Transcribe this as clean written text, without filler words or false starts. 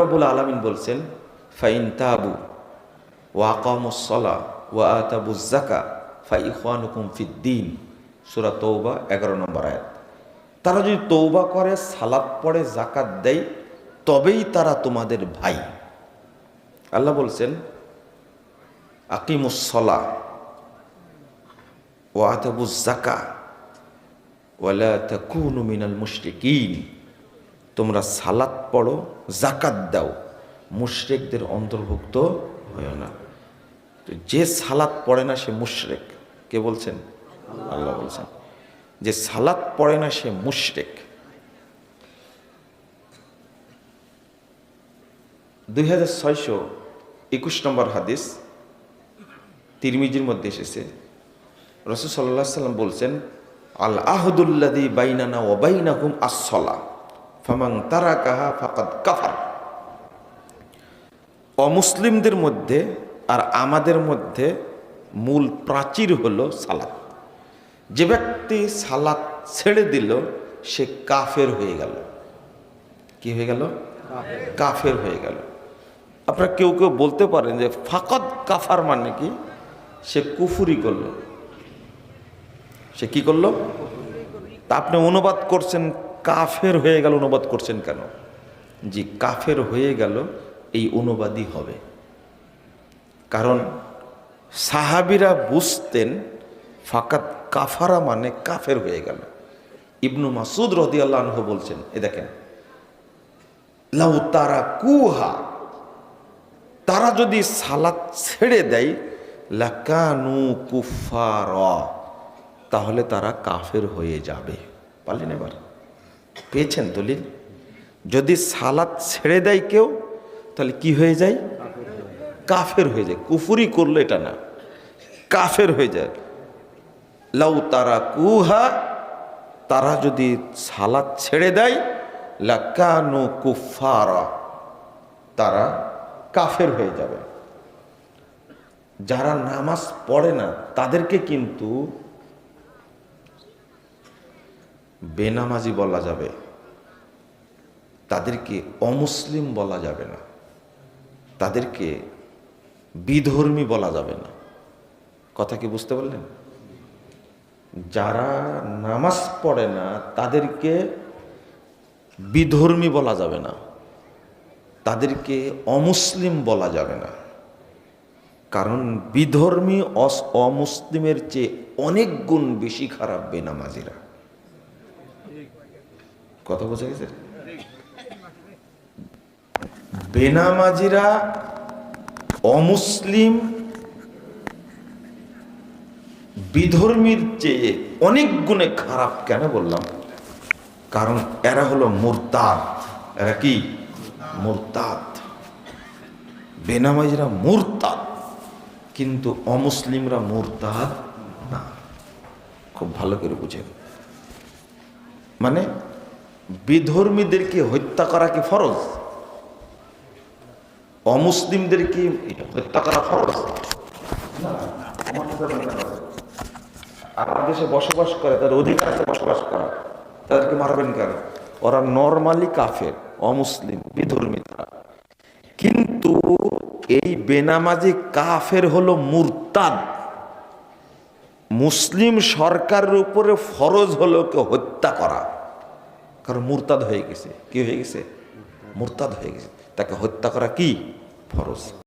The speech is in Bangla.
রব্বুল আলামিন বলছেন ফাইন তাবু ওয়া আকামুস সালাহ ওয়া আতাবুজ যাকাত ফাইখওয়ানুকুম ফিদ্দীন, সূরা তওবা 11 নম্বর আয়াত। তারা যদি তওবা করে, সালাত পড়ে, যাকাত দেয়, তবেই তারা তোমাদের ভাই। আল্লাহ বলছেন আকিমুস সালাহ ওয়া আতাবুজ যাকাত ওয়া লা তাকুনু মিনাল মুশরিকিন, তোমরা সালাত পড়ো, যাকাত দাও, মুশরিকদের অন্তর্ভুক্ত হয় না। তো যে সালাত পড়ে না সে মুশরিক। কে বলছেন? আল্লাহ বলছেন যে সালাত পড়ে না সে মুশরিক। 2621 নম্বর হাদিস তিরমিজির মধ্যে এসেছে, রাসূল সাল্লাল্লাহু আলাইহি ওয়াসাল্লাম বলছেন আল আহদুল্লাযী বাইনানা ওয়া বাইনাহুম আস-সালাহ ফামান তারাকাহা ফাকাদ কাফার। অমুসলিমদের মধ্যে আর আমাদের মধ্যে মূল প্রাচীর হলো সালাত। যে ব্যক্তি সালাত ছেড়ে দিল সে কাফের হয়ে গেল। কি হয়ে গেল? কাফের হয়ে গেল। আপনারা কেউ কেউ বলতে পারেন যে ফাকাদ কাফার মানে কি? সে কুফরি করলো। সে কি করলো? তা আপনি অনুবাদ করছেন কাফের হয়ে গেল, অনুবাদ করছেন কেন? জি, কাফের হয়ে গেল এই অনুবাদই হবে। কারণ সাহাবীরা বুঝতেন ফাকাদ কাফারা মানে কাফের হয়ে গেল। ইবনু মাসউদ রাদিয়াল্লাহু আনহু বলছেন, এ দেখেন, লাউ তারাকুহা, তারা যদি সালাত ছেড়ে দেয়, লাকানু কুফারা, তাহলে তারা কাফের হয়ে যাবে। পারলেন? এবার পেয়েছেন দলিল? যদি সালাত ছেড়ে দেয় কেউ তাহলে কি হয়ে যায়? কাফের হয়ে যায়। কুফরি করলো এটা না, কাফের হয়ে যায়। লাউ তারাকুহা, তারা যদি সালাত ছেড়ে দেয়, লাকানু কুফারা, তারা কাফের হয়ে যাবে। যারা নামাজ পড়ে না তাদেরকে কিন্তু বেনামাজি বলা যাবে, তাদেরকে অমুসলিম বলা যাবে না, তাদেরকে বিধর্মী বলা যাবে না। কথা কি বুঝতে পারলেন? যারা নামাজ পড়ে না তাদেরকে বিধর্মী বলা যাবে না, তাদেরকে অমুসলিম বলা যাবে না। কারণ বিধর্মী অমুসলিমের চেয়ে অনেক গুণ বেশি খারাপ বেনামাজিরা। কথা বোঝা গেছে? বেনামাজিরা অমুসলিম বিধর্মীর চেয়ে অনেক গুণে খারাপ। কেন বললাম? কারণ এরা হলো মুরতাদ। এরা কি? মুরতাদ। বেনামাজিরা মুরতাদ, কিন্তু অমুসলিমরা মুরতাদ না। খুব ভালো করে বুঝেন। মানে বিধর্মীদেরকে হত্যা করা কি ফরজ? অমুসলিমদেরকে হত্যা করা ফরজ? আর দেশে বসবাস করে, তার অধিকার আছে বসবাস করা, তাদেরকে মারবেন কেন? ওরা নরমালি কাফের, অমুসলিম, বিধর্মী তারা। কিন্তু এই বেনামাজি কাফের হলো মুরতাদ। মুসলিম সরকারের উপরে ফরজ হলো কে হত্যা করা, কারণ মুরতাদ হয়ে গেছে। কি হয়ে গেছে? মুরতাদ হয়ে গেছে। তাকে হত্যা করা কি ফরজ।